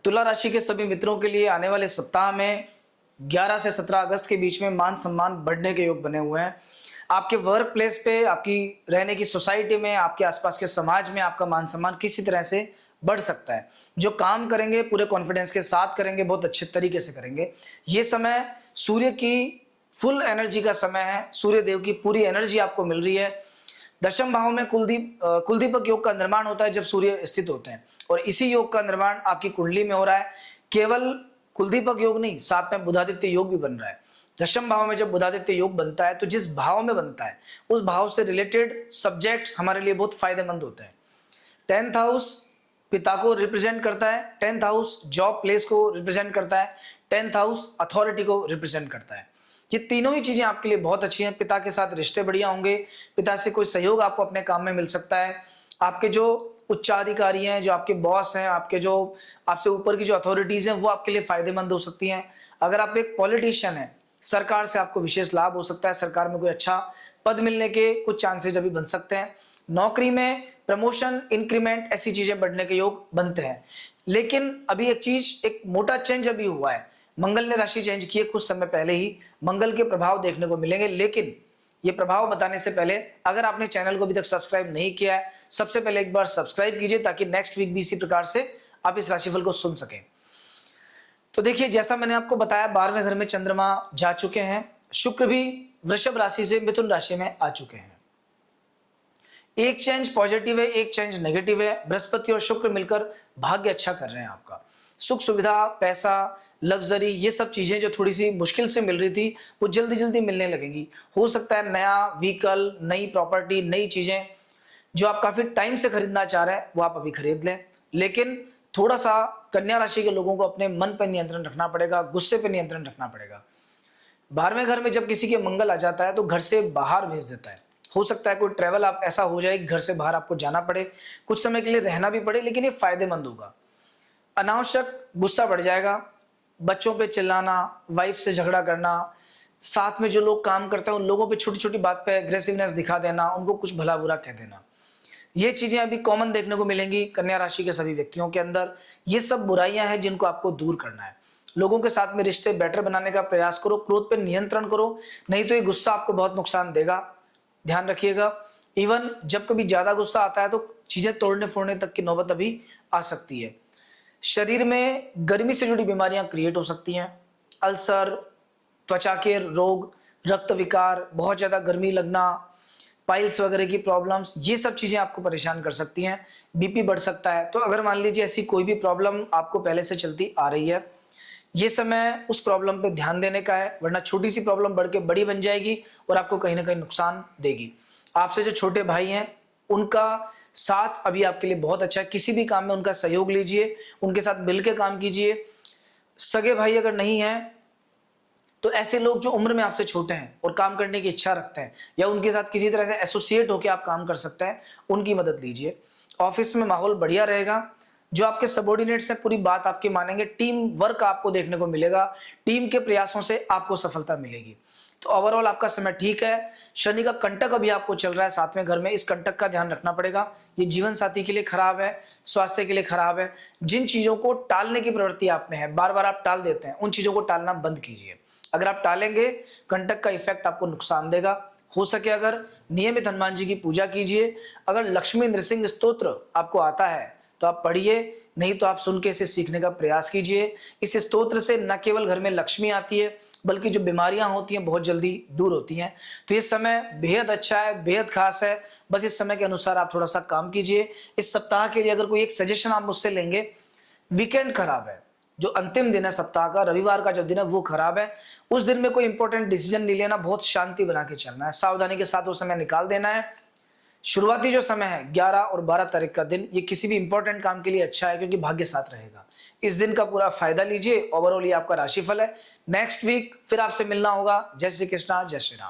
तुला राशि के सभी मित्रों के लिए आने वाले सप्ताह में 11 से 17 अगस्त के बीच में मान सम्मान बढ़ने के योग बने हुए हैं। आपके वर्क प्लेस पे, आपकी रहने की सोसाइटी में, आपके आसपास के समाज में आपका मान सम्मान किसी तरह से बढ़ सकता है। जो काम करेंगे पूरे कॉन्फिडेंस के साथ करेंगे, बहुत अच्छे तरीके से करेंगे। ये समय सूर्य की फुल एनर्जी का समय है, सूर्य देव की पूरी एनर्जी आपको मिल रही है। दशम भाव में कुलदीपक योग का निर्माण होता है जब सूर्य स्थित होते हैं, और इसी योग का निर्माण आपकी कुंडली में हो रहा है। केवल कुलदीपक योग नहीं, साथ में बुधादित्य योग भी बन रहा है। दशम भाव में जब बुधादित्य योग बनता है तो जिस भाव में बनता है उस भाव से रिलेटेड सब्जेक्ट्स हमारे लिए बहुत फायदेमंद होते हैं। 10th हाउस पिता को रिप्रेजेंट करता है, 10th हाउस जॉब प्लेस को रिप्रेजेंट करता है, 10th हाउस अथॉरिटी को रिप्रेजेंट करता है। ये तीनों ही चीजें आपके लिए बहुत अच्छी हैं। पिता के साथ रिश्ते बढ़िया होंगे, पिता से कोई सहयोग आपको अपने काम में मिल सकता है। आपके जो उच्चाधिकारी हैं, जो आपके बॉस हैं, आपके जो आपसे ऊपर की जो अथॉरिटीज हैं, वो आपके लिए फायदेमंद हो सकती हैं। अगर आप एक पॉलिटिशियन हैं, सरकार से आपको विशेष लाभ हो सकता है, सरकार में कोई अच्छा पद मिलने के कुछ चांसेज अभी बन सकते हैं। नौकरी में प्रमोशन, इंक्रीमेंट, ऐसी चीजें बढ़ने के योग बनते हैं। लेकिन अभी एक मोटा चेंज अभी हुआ है। मंगल ने राशि चेंज की है कुछ समय पहले ही, मंगल के प्रभाव देखने को मिलेंगे। लेकिन ये प्रभाव बताने से पहले अगर आपने चैनल को अभी तक सब्सक्राइब नहीं किया है, सबसे पहले एक बार सब्सक्राइब कीजिए ताकि नेक्स्ट वीक भी इसी प्रकार से आप इस राशिफल को सुन सकें। तो देखिए, जैसा मैंने आपको बताया, 12वें घर में चंद्रमा जा चुके हैं, शुक्र भी वृषभ राशि से मिथुन राशि में आ चुके हैं। एक चेंज पॉजिटिव है, एक चेंज नेगेटिव है। बृहस्पति और शुक्र मिलकर भाग्य अच्छा कर रहे हैं आपका। सुख सुविधा, पैसा, लग्जरी, ये सब चीजें जो थोड़ी सी मुश्किल से मिल रही थी वो जल्दी जल्दी मिलने लगेंगी। हो सकता है नया व्हीकल, नई प्रॉपर्टी, नई चीजें जो आप काफी टाइम से खरीदना चाह रहे हैं वो आप अभी खरीद लें। लेकिन थोड़ा सा कन्या राशि के लोगों को अपने मन पर नियंत्रण रखना पड़ेगा, गुस्से पर नियंत्रण रखना पड़ेगा। 12वें घर में जब किसी के मंगल आ जाता है तो घर से बाहर भेज देता है। हो सकता है कोई ट्रैवल आप ऐसा हो जाए कि घर से बाहर आपको जाना पड़े, कुछ समय के लिए रहना भी पड़े, लेकिन ये फायदेमंद होगा। अनावश्यक गुस्सा बढ़ जाएगा, बच्चों पे चिल्लाना, वाइफ से झगड़ा करना, साथ में जो लोग काम करते हैं उन लोगों पे छोटी छोटी बात पे एग्रेसिवनेस दिखा देना, उनको कुछ भला बुरा कह देना, ये चीजें अभी कॉमन देखने को मिलेंगी कन्या राशि के सभी व्यक्तियों के अंदर। ये सब बुराइयां हैं जिनको आपको दूर करना है। लोगों के साथ में रिश्ते बेटर बनाने का प्रयास करो, क्रोध पे नियंत्रण करो, नहीं तो ये गुस्सा आपको बहुत नुकसान देगा, ध्यान रखिएगा। इवन जब कभी ज्यादा गुस्सा आता है तो चीजें तोड़ने फोड़ने तक की नौबत अभी आ सकती है। शरीर में गर्मी से जुड़ी बीमारियां क्रिएट हो सकती हैं, अल्सर, त्वचा के रोग, रक्त विकार, बहुत ज्यादा गर्मी लगना, पाइल्स वगैरह की प्रॉब्लम्स, ये सब चीजें आपको परेशान कर सकती हैं। बीपी बढ़ सकता है। तो अगर मान लीजिए ऐसी कोई भी प्रॉब्लम आपको पहले से चलती आ रही है, ये समय उस प्रॉब्लम पे ध्यान देने का है, वरना छोटी सी प्रॉब्लम बढ़ के बड़ी बन जाएगी और आपको कहीं ना कहीं नुकसान देगी। आपसे जो छोटे भाई हैं उनका साथ अभी आपके लिए बहुत अच्छा है, किसी भी काम में उनका सहयोग लीजिए, उनके साथ मिल के काम कीजिए। सगे भाई अगर नहीं है तो ऐसे लोग जो उम्र में आपसे छोटे हैं और काम करने की इच्छा रखते हैं, या उनके साथ किसी तरह से एसोसिएट होकर आप काम कर सकते हैं, उनकी मदद लीजिए। ऑफिस में माहौल बढ़िया रहेगा। जो आपके सबॉर्डिनेट्स हैं पूरी बात आपकी मानेंगे, टीम वर्क आपको देखने को मिलेगा, टीम के प्रयासों से आपको सफलता मिलेगी। तो ओवरऑल आपका समय ठीक है। शनि का कंटक अभी आपको चल रहा है 7वें घर में, इस कंटक का ध्यान रखना पड़ेगा। ये जीवन साथी के लिए खराब है, स्वास्थ्य के लिए खराब है। जिन चीजों को टालने की प्रवृत्ति आप में है, बार बार आप टाल देते हैं, उन चीजों को टालना बंद कीजिए। अगर आप टालेंगे कंटक का इफेक्ट आपको नुकसान देगा। हो सके अगर नियमित हनुमान जी की पूजा कीजिए। अगर लक्ष्मी नृसिंह स्तोत्र आपको आता है तो आप पढ़िए, नहीं तो आप सुन के इसे सीखने का प्रयास कीजिए। इस स्तोत्र से न केवल घर में लक्ष्मी आती है बल्कि जो बीमारियां होती हैं बहुत जल्दी दूर होती हैं। तो ये समय बेहद अच्छा है, बेहद खास है। बस इस समय के अनुसार आप थोड़ा सा काम कीजिए। इस सप्ताह के लिए अगर कोई एक सजेशन आप मुझसे लेंगे, वीकेंड खराब है, जो अंतिम दिन है सप्ताह का, रविवार का जो दिन है वो खराब है। उस दिन में कोई इंपॉर्टेंट डिसीजन नहीं लेना, बहुत शांति बना के चलना है, सावधानी के साथ वो समय निकाल देना है। शुरुआती जो समय है 11 और 12 तारीख का दिन, ये किसी भी इंपॉर्टेंट काम के लिए अच्छा है क्योंकि भाग्य साथ रहेगा। इस दिन का पूरा फायदा लीजिए। ओवरऑल ये आपका राशिफल है। नेक्स्ट वीक फिर आपसे मिलना होगा। जय श्री कृष्णा, जय श्री राम।